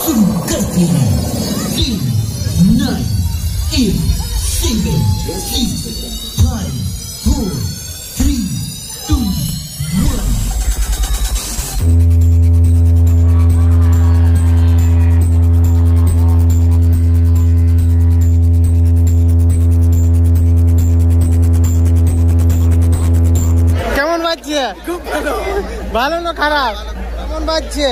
शुरू करते हैं। 10, 9, 8, 7, 6, 5, 4, 3, 2, 1। কেমন বাজছে? খুব ভালো। ভালো না খারাপ? কেমন বাজছে?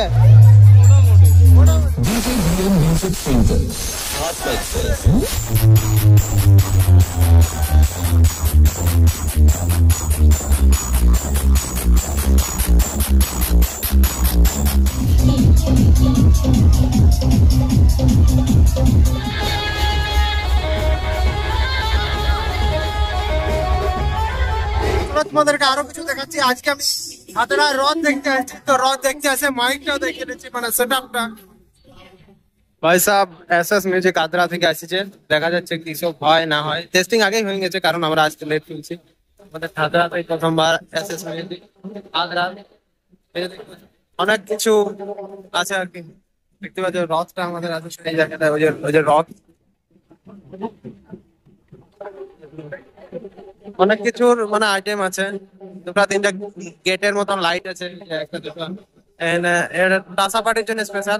তোমাদেরকে আরো কিছু দেখাচ্ছি। আজকে আমি হাতেরা হ্রদ দেখতে আসছি, তো হ্রদ দেখতে আসে মাইকটাও দেখে নিচ্ছি, মানে সেটআপটা। ভাই সাহেব এসএস মিউজিক আদ্রা থেকে আসছে, দেখা যাচ্ছে কি সব হয় না হয়। টেস্টিং আগেই হয়ে গেছে, কারণ আমরা আজকে লেট ফেলছি। আমাদের আদ্রাতে প্রথমবার এসএস মিউজিক আদ্রা, অনেক কিছু আছে আর কি। দেখতে পাচ্ছ হ্রদটা আমাদের আছে সেই জায়গাটা, ওই যে হ্রদ, অনেক কিছুর মানে আইটেম আছে। দুটা তিনটা গেটের মতন লাইট আছে, একটা দুটো টাসা পার্টির জন্য স্পেশাল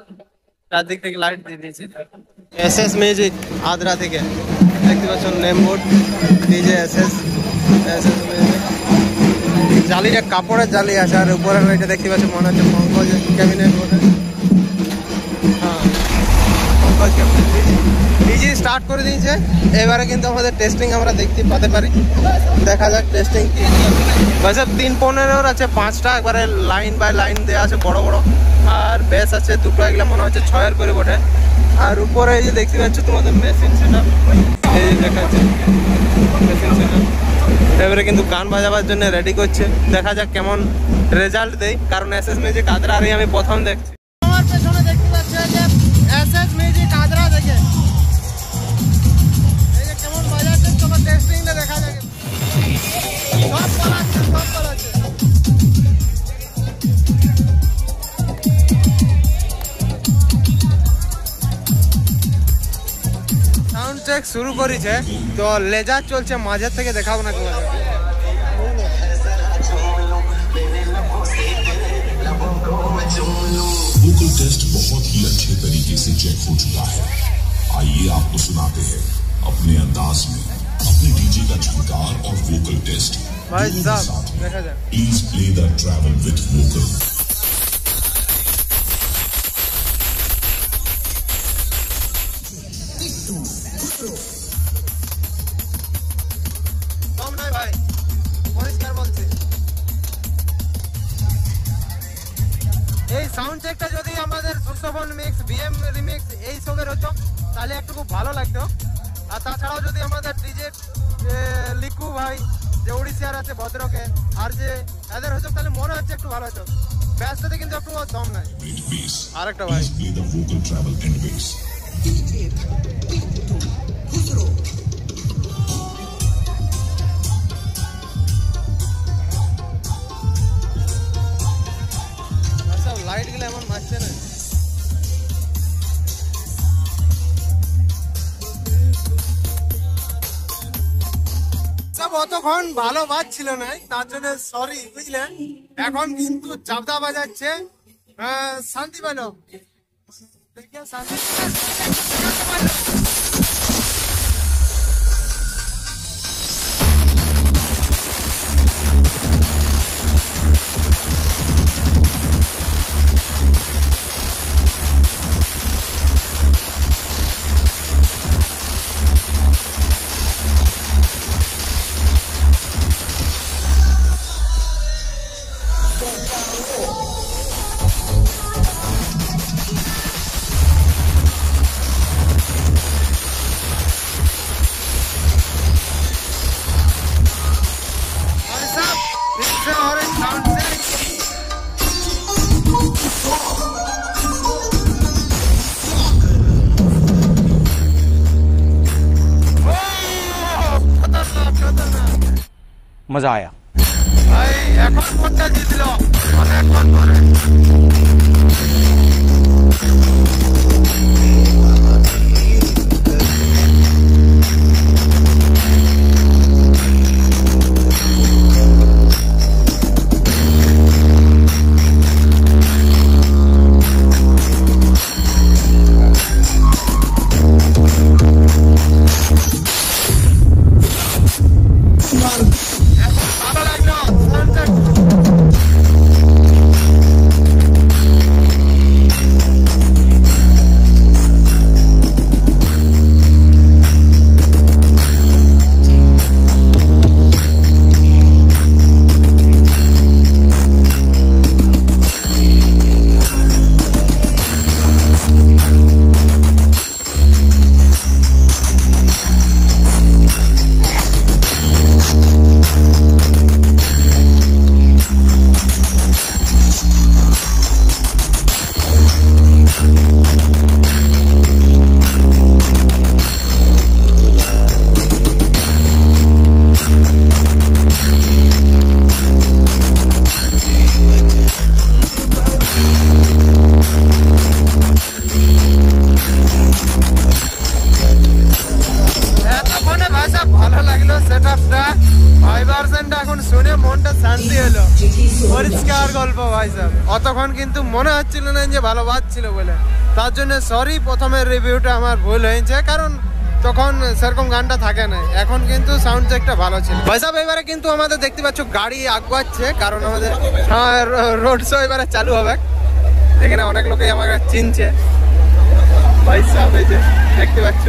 চারদিক থেকে লাইট দিয়ে দিয়েছে। এসএস মিউজিক আদ্রা থেকে দেখতে পাচ্ছ name board, DJ SS music. জালিটা কাপড়ের জালি আছে, আর উপরে এটা দেখতে পাচ্ছ মনে হচ্ছে পঙ্কজ ক্যাবিনেট বলে। হ্যাঁ, পঙ্কজ ক্যাবিনেট ডিজে স্টার্ট করে দিয়েছে। এবারে কিন্তু আমাদের টেস্টিং আমরা দেখতে পেতে পারি, দেখা যাক টেস্টিং কি। বয়সে 3-15 আছে, 5টা একবারে লাইন বাই লাইন দেওয়া আছে বড় বড়, আর বেস আছে দুটো, এগুলো মনে হচ্ছে 6-এর করে বটে। আর উপরে এই যে দেখতে পাচ্ছ তোমাদের মেশিন সেটআপ, এই যে দেখাচ্ছে মেশিন সেটআপ। এবারে কিন্তু গান বাজাবার জন্য রেডি করছে, দেখা যাক কেমন রেজাল্ট দেয়, কারণ এসএস মিউজিক আদ্রারই আমি প্রথম দেখছি। আমার পেছনে দেখতে পাচ্ছ যে এসএস মিউজিক আদ্রা থেকে এই যে কেমন বাজাচ্ছে, তোমার টেস্টিংটা দেখা যাক। সব পালাচ্ছে, সব পালাচ্ছে। সাউন্ড চেক শুরু করেছে, তো লেজার চলছে মাঝের থেকে, দেখাবো না তোমাদের। वोकल टेस्ट बहुत ही अच्छे तरीके से चेक हो चुका है। आइए आपको सुनाते हैं अपने अंदाज में अपने डीजे का झनकार और vocal test. Please play the treble with vocal. এই সাউন্ড চেকটা যদি আমাদের সুশোভন মিক্স, বিএম রিমিক্স এই সবের হতো তাহলে একটু খুব ভালো লাগতো। আর তাছাড়াও যদি আমাদের ডিজে লিকু ভাই যে উড়িষ্যার আছে ভদ্রকে, আর যে এদের হতো তাহলে মনে হচ্ছে একটু ভালো হতো। ব্যাসটাতে কিন্তু একটু দম নাই। আরেকটা ভাই লাইট গুলো এমন মারছে না। সব অতক্ষণ ভালো বাজছিল না, তার জন্য সরি, বুঝলেন। এখন কিন্তু চাপদা বাজাচ্ছে শান্তি পেলো, দেখে শান্তি। मजा आया भाई। এখন কোনটা জিতলো অনেকক্ষণ পরে। পরিষ্কার গল্প ভাই সাহেব। অতক্ষণ কিন্তু মনে হচ্ছিল না যে ভালো বাজছিল বলে, তার জন্য সরি, প্রথমের রিভিউটা আমার ভুল হয়েছে, কারণ তখন সেরকম গানটা থাকে না। এখন কিন্তু সাউন্ড চেকটা ভালো ছিল ভাই সাহেব। এবারে কিন্তু আমাদের দেখতে পাচ্ছ গাড়ি আগাচ্ছে, কারণ আমাদের রোড শো এবারে চালু হবে। এখানে অনেক লোকই আমাকে চিনছে ভাই সাহেব, এই যে দেখতে পাচ্ছ।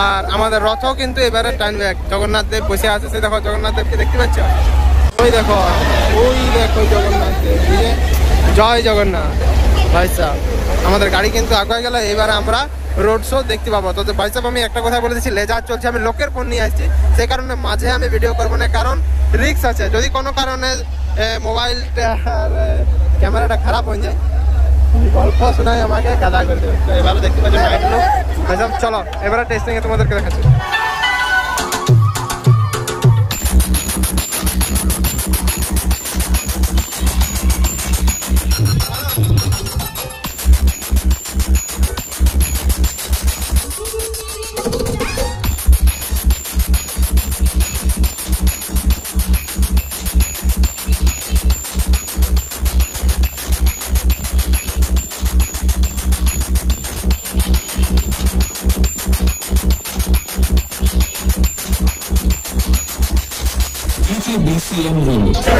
আর আমাদের রথও কিন্তু এবারে টানবে। জগন্নাথ দেব বসে আছে, সে দেখো জগন্নাথ দেবকে দেখতে পাচ্ছ, ওই দেখো জগন্নাথ দেব, জয় জগন্নাথ ভাই সাহেব। আমাদের গাড়ি কিন্তু আগে গেল, এবারে আমরা রোড শো দেখতে পাবো। তো ভাই সাহেব আমি একটা কথা বলে দিচ্ছি, লেজার চলছে, আমি লোকের ফোন নিয়ে আসছি, সেই কারণে মাঝে আমি ভিডিও করবো না, কারণ রিস্ক আছে। যদি কোনো কারণে মোবাইলটা ক্যামেরাটা খারাপ হয়ে যায়, গল্প শোনায় আমাকে গাদা করে দেবে। তো এবারে দেখতে পাচ্ছি ভাই সাহেব, চলো এবারে টেস্টিং এ তোমাদেরকে দেখাচ্ছি।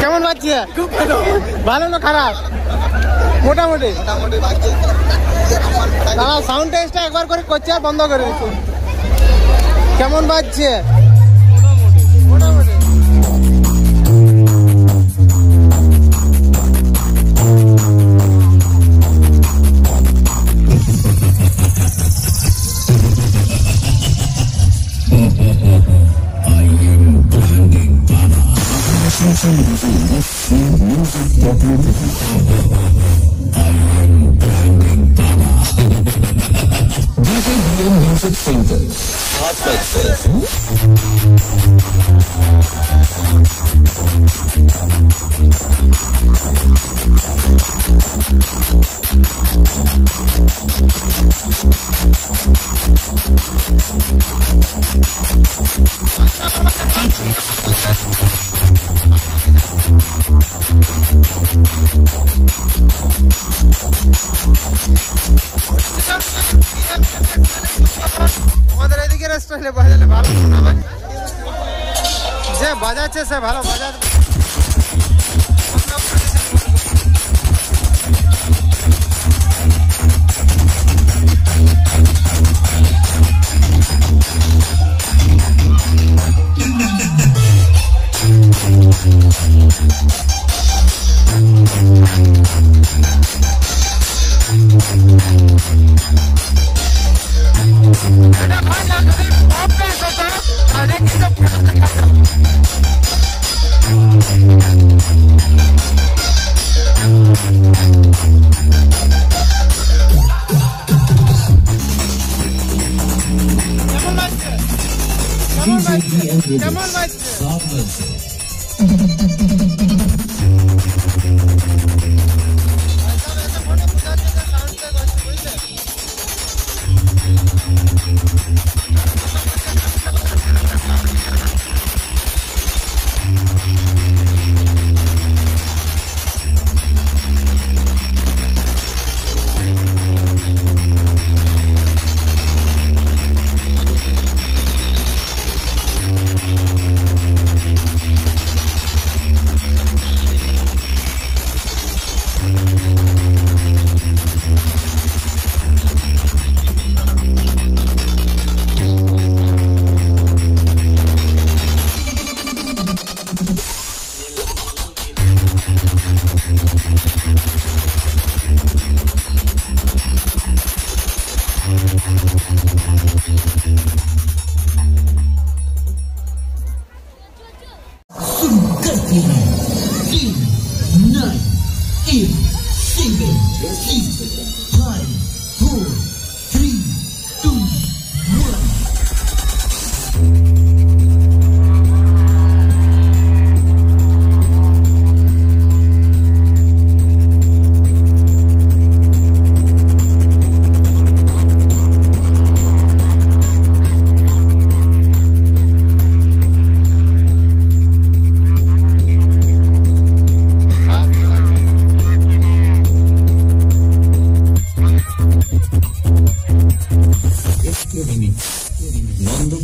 কেমন বাজছে? ভালো না খারাপ? মোটামুটি সাউন্ড টেস্টটা একবার করে করছে আর বন্ধ করে দিচ্ছি। কেমন বাজছে? মোটামুটি। আমাদের এদিকে রেস্টুরেন্টে বাজালে ভালো শোনাবে, যে বাজাচ্ছে সে ভালো বাজাচ্ছে। কেমন বাজছে?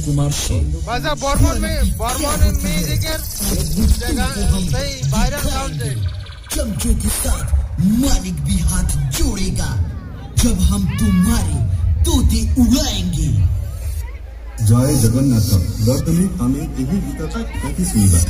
कुमार सिंह। भाई बर्मन म्यूजिकर जगह सही वायरल साउंड है। चमचों के साथ मालिक भी हाथ जोड़ेगा जब हम तुम्हारे तोते उड़ाएंगे। जय जगन्नाथ बर्तमान आमे एही गीतटा कथि सुनिबा।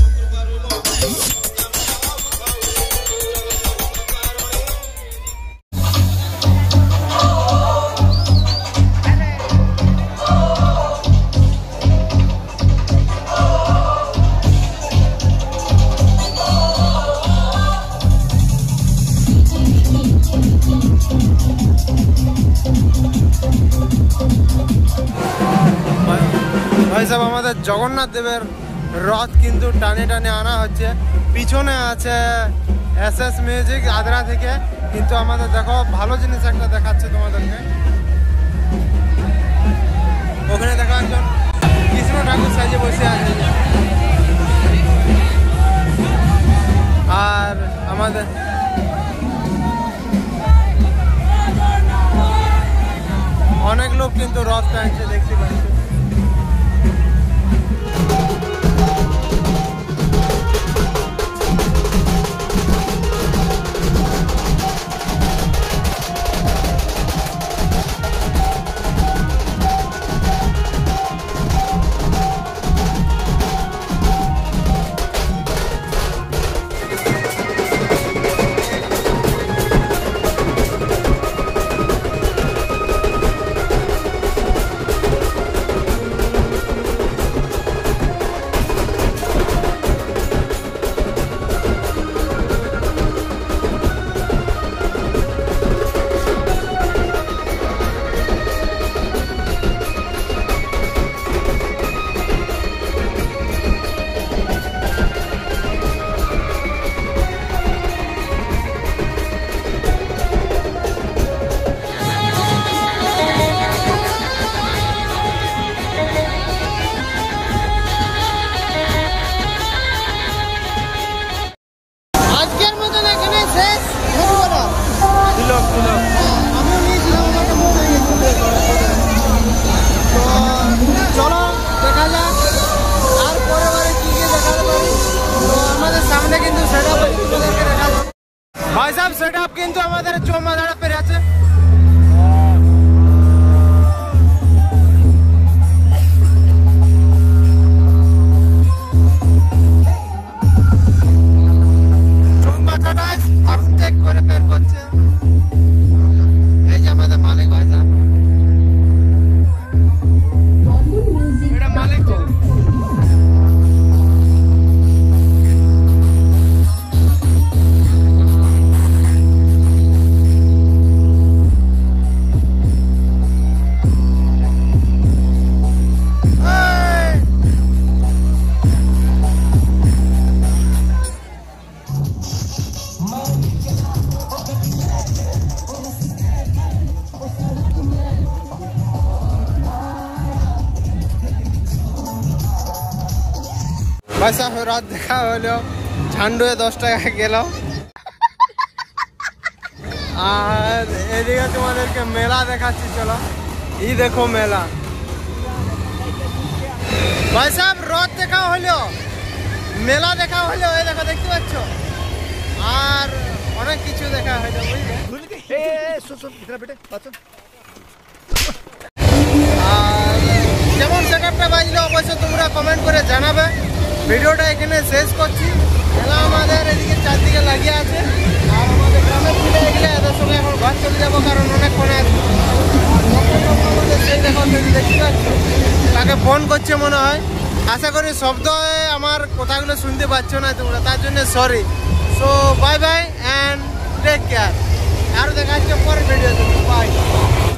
ভাই সাহেব আমাদের জগন্নাথ দেবের রথ কিন্তু টানে টানে আনা হচ্ছে। পিছনে আছে এসএস মিউজিক আদ্রা থেকে। কিন্তু আমাদের দেখো ভালো জিনিস একটা দেখাচ্ছে তোমাদেরকে। ওখানে দেখো একজন কৃষ্ণ ঠাকুর সাজে বসে আছে। আর আমাদের অনেক লোক কিন্তু রথ টানছে দেখতে পাচ্ছি। ভাই সাহেব সেটআপ কিন্তু আমাদের চৌমাথাড়া পেরে আছে। চৌমাথাড়ায় আর্ধেক করে বের করছে। এই যে আমাদের মালিক ভাই সাহেব, এটা মালিক তো। ভাই সাহেব রাত দেখা হলো, ঝান্ডুয়ে 10 টাকা গেল। আর এদিকে তোমাদেরকে মেলা দেখাচ্ছি, চলো। এই দেখো মেলা। ভাই সাহেব রথ দেখা হলো, মেলা দেখা হলো, এই দেখো দেখতে পাচ্ছ। আর অনেক কিছু দেখা হলো, বুঝলে। আর কেমন সেটআপটা বাজলো অবশ্যই তোমরা কমেন্ট করে জানাবে। ভিডিওটা এখানে শেষ করছি। মেলা আমাদের এদিকে চারদিকে লাগিয়ে আছে। আর আমাদের গ্রামের ফিরে এগুলো এদের সঙ্গে এখন ঘর চলে যাবো, কারণ অনেকক্ষণ সেই দেখো দেখতে পাচ্ছ, তাকে ফোন করছে মনে হয়। আশা করি শব্দ আমার কথাগুলো শুনতে পাচ্ছ না তোমরা, তার জন্য sorry. So bye bye and take care. আরও দেখা হচ্ছে পরের ভিডিওতে। বাই।